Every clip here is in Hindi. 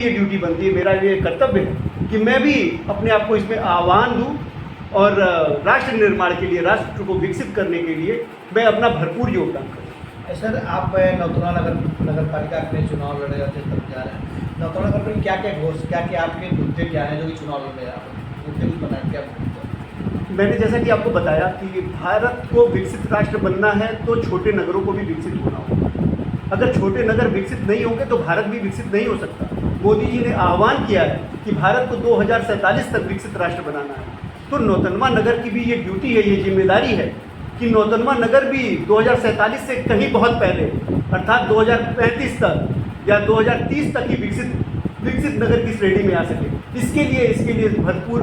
ये ड्यूटी बनती है, मेरा ये कर्तव्य है कि मैं भी अपने आप को इसमें आह्वान दूं और राष्ट्र निर्माण के लिए, राष्ट्र को विकसित करने के लिए मैं अपना भरपूर योगदान करूँ। सर, आप नौतनवा नगर पालिका में चुनाव लड़े जाते तब जा रहे हैं। नौतनवा नगर पर क्या आपके मुद्दे क्या हैं जो कि चुनाव लड़ रहे हैं? मुद्दे कुछ बनाए क्या? मैंने जैसा कि आपको बताया कि भारत को विकसित राष्ट्र बनना है तो छोटे नगरों को भी विकसित होना होगा। अगर छोटे नगर विकसित नहीं होंगे तो भारत भी विकसित नहीं हो सकता। मोदी जी ने आह्वान किया है कि भारत को 2047 तक विकसित राष्ट्र बनाना है, तो नौतनवा नगर की भी ये ड्यूटी है, ये जिम्मेदारी है कि नौतनवा नगर भी 2047 से कहीं बहुत पहले अर्थात 2035 तक या 2030 तक ही विकसित नगर की श्रेणी में आ सके। इसके लिए भरपूर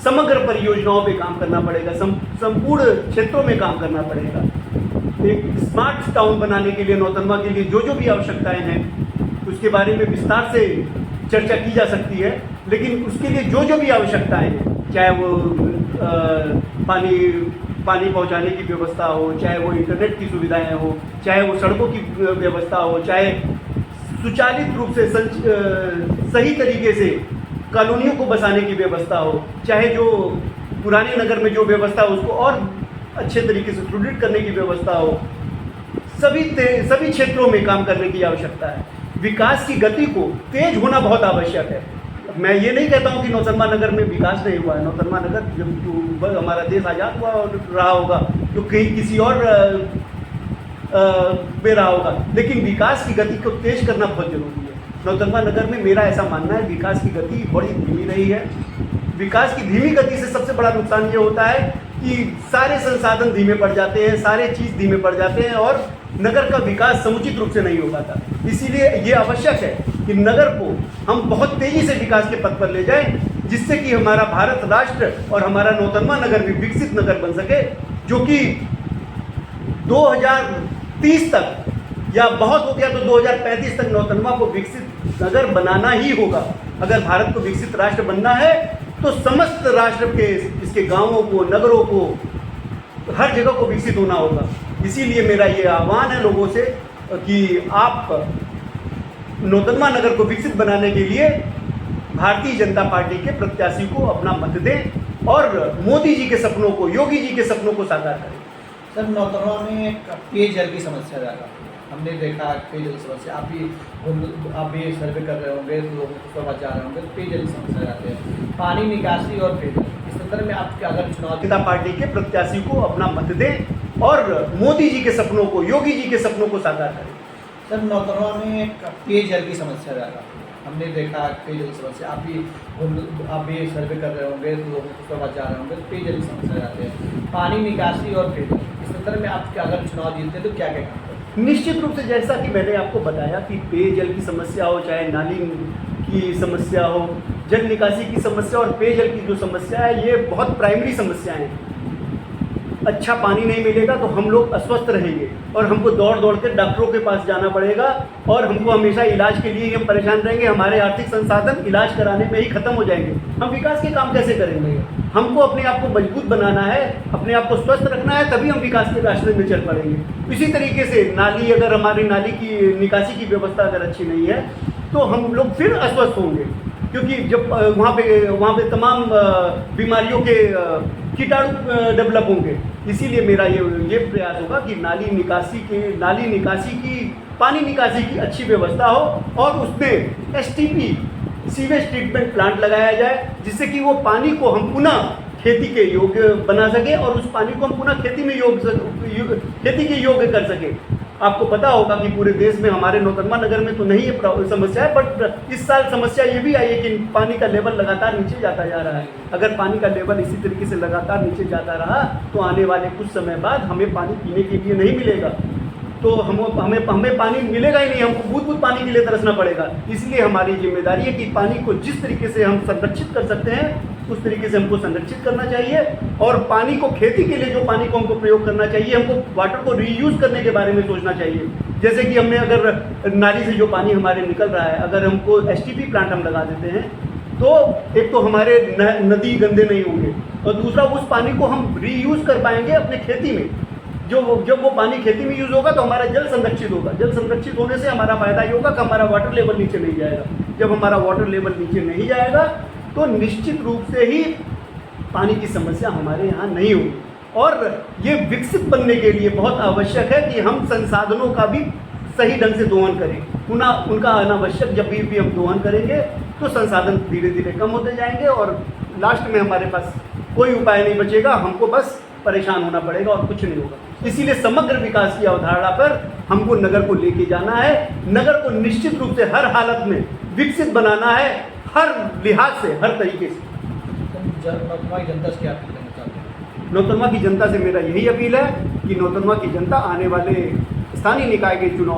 समग्र परियोजनाओं पे काम करना पड़ेगा, संपूर्ण क्षेत्रों में काम करना पड़ेगा। एक स्मार्ट टाउन बनाने के लिए नौतनवा के लिए जो भी आवश्यकताएं हैं उसके बारे में विस्तार से चर्चा की जा सकती है, लेकिन उसके लिए जो भी आवश्यकताएं हैं, चाहे वो पानी पहुंचाने की व्यवस्था हो, चाहे वो इंटरनेट की सुविधाएं हो, चाहे वो सड़कों की व्यवस्था हो, चाहे सुचालित रूप से सही तरीके से कॉलोनियों को बसाने की व्यवस्था हो, चाहे जो पुराने नगर में जो व्यवस्था हो उसको और अच्छे तरीके से सुदृढ़ करने की व्यवस्था हो, सभी क्षेत्रों में काम करने की आवश्यकता है। विकास की गति को तेज होना बहुत आवश्यक है। मैं ये नहीं कहता हूँ कि नौतनवा नगर में विकास नहीं हुआ है। नौतनवा नगर जब हमारा देश आज़ाद हुआ और रहा होगा तो कहीं किसी और में रहा होगा, लेकिन विकास की गति को तेज करना बहुत जरूरी है। नौतनवा नगर में मेरा ऐसा मानना है विकास की गति बड़ी धीमी रही है। विकास की धीमी गति से सबसे बड़ा नुकसान ये होता है कि सारे संसाधन धीमे पड़ जाते हैं, सारे चीज़ धीमे पड़ जाते हैं और नगर का विकास समुचित रूप से नहीं हो पाता। इसीलिए ये आवश्यक है कि नगर को हम बहुत तेज़ी से विकास के पथ पर ले जाएं, जिससे कि हमारा भारत राष्ट्र और हमारा नौतनवा नगर भी विकसित नगर बन सके, जो कि 2030 तक या बहुत हो गया तो 2035 तक नौतनवा को विकसित नगर बनाना ही होगा। अगर भारत को विकसित राष्ट्र बनना है तो समस्त राष्ट्र के इसके गांवों को, नगरों को, हर जगह को विकसित होना होगा। इसीलिए मेरा ये आह्वान है लोगों से कि आप नौतनवा नगर को विकसित बनाने के लिए भारतीय जनता पार्टी के प्रत्याशी को अपना मत दें और मोदी जी के सपनों को, योगी जी के सपनों को साकार करें। सर, नौतनवा में पेयजल की समस्या ज़्यादा हमने देखा, पेयजल की समस्या आप भी सर्वे कर रहे होंगे, लोगों को समझ जा रहे होंगे, पेयजल की समस्या जाते हैं, पानी निकासी और पेयजल। इस संदर्भ में आप अगर चुनाव जनता पार्टी के प्रत्याशी को अपना मत दें और मोदी जी के सपनों को, योगी जी के सपनों को साकार करें। सर, नौतनवा में पेयजल की समस्या ज़्यादा हमने देखा, पेयजल की समस्या आप भी सर्वे कर रहे होंगे, लोगों को समझ जा रहे होंगे, पेयजल की समस्या जाते हैं, पानी निकासी और पेयजल। इस संदर्भ में आप अगर चुनाव जीतते तो क्या क्या काम करें? निश्चित रूप से जैसा कि मैंने आपको बताया कि पेयजल की समस्या हो, चाहे नाली की समस्या हो, जल निकासी की समस्या और पेयजल की जो समस्या है, ये बहुत प्राइमरी समस्याएं हैं। अच्छा पानी नहीं मिलेगा तो हम लोग अस्वस्थ रहेंगे और हमको दौड़ कर डॉक्टरों के पास जाना पड़ेगा और हमको हमेशा इलाज के लिए हम परेशान रहेंगे। हमारे आर्थिक संसाधन इलाज कराने में ही खत्म हो जाएंगे। हम विकास के काम कैसे करेंगे? हमको अपने आप को मजबूत बनाना है, अपने आप को स्वस्थ रखना है, तभी हम विकास के रास्ते में चल पड़ेंगे। इसी तरीके से अगर हमारी नाली की निकासी की व्यवस्था अगर अच्छी नहीं है तो हम लोग फिर अस्वस्थ होंगे, क्योंकि जब वहाँ पे तमाम बीमारियों के कीटाणु डेवलप होंगे। इसीलिए मेरा ये प्रयास होगा कि नाली निकासी की पानी निकासी की अच्छी व्यवस्था हो और उसमें STP सीवेज ट्रीटमेंट प्लांट लगाया जाए, जिससे कि वो पानी को हम पुनः खेती के योग्य बना सके और उस पानी को हम पुनः खेती के योग्य कर सके। आपको पता होगा कि पूरे देश में हमारे नौतनवा नगर में तो नहीं ये समस्या है, बट इस साल समस्या ये भी आई है कि पानी का लेवल लगातार नीचे जाता जा रहा है। अगर पानी का लेवल इसी तरीके से लगातार नीचे जाता रहा तो आने वाले कुछ समय बाद हमें पानी पीने के लिए नहीं मिलेगा, तो हमें पानी मिलेगा ही नहीं, हमको बूंद पानी के लिए तरसना पड़ेगा। इसलिए हमारी जिम्मेदारी है कि पानी को जिस तरीके से हम संरक्षित कर सकते हैं उस तरीके से हमको संरक्षित करना चाहिए और पानी को खेती के लिए जो पानी को हमको प्रयोग करना चाहिए, हमको वाटर को रीयूज़ करने के बारे में सोचना चाहिए। जैसे कि हमने अगर नाली से जो पानी हमारे निकल रहा है, अगर हमको STP प्लांट हम लगा देते हैं तो एक तो हमारे नदी गंदे नहीं होंगे और दूसरा उस पानी को हम रीयूज़ कर पाएंगे अपने खेती में। जब वो पानी खेती में यूज़ होगा तो हमारा जल संरक्षित होगा। जल संरक्षित होने से हमारा फायदा ये होगा कि हमारा वाटर लेवल नीचे नहीं जाएगा। जब हमारा वाटर लेवल नीचे नहीं जाएगा तो निश्चित रूप से ही पानी की समस्या हमारे यहाँ नहीं होगी। और ये विकसित बनने के लिए बहुत आवश्यक है कि हम संसाधनों का भी सही ढंग से दोहन करें। उनका अनावश्यक जब भी हम दोहन करेंगे तो संसाधन धीरे धीरे कम होते जाएंगे और लास्ट में हमारे पास कोई उपाय नहीं बचेगा, हमको बस परेशान होना पड़ेगा और कुछ नहीं होगा। इसीलिए समग्र विकास की अवधारणा पर हमको नगर को लेके जाना है। नगर को निश्चित रूप से हर हालत में विकसित बनाना है, हर लिहाज से, हर तरीके से। नौतनवा की जनता से क्या अपील करना चाहते हैं? नौतनवा की जनता से मेरा यही अपील है कि नौतनवा की जनता आने वाले स्थानीय निकाय के चुनाव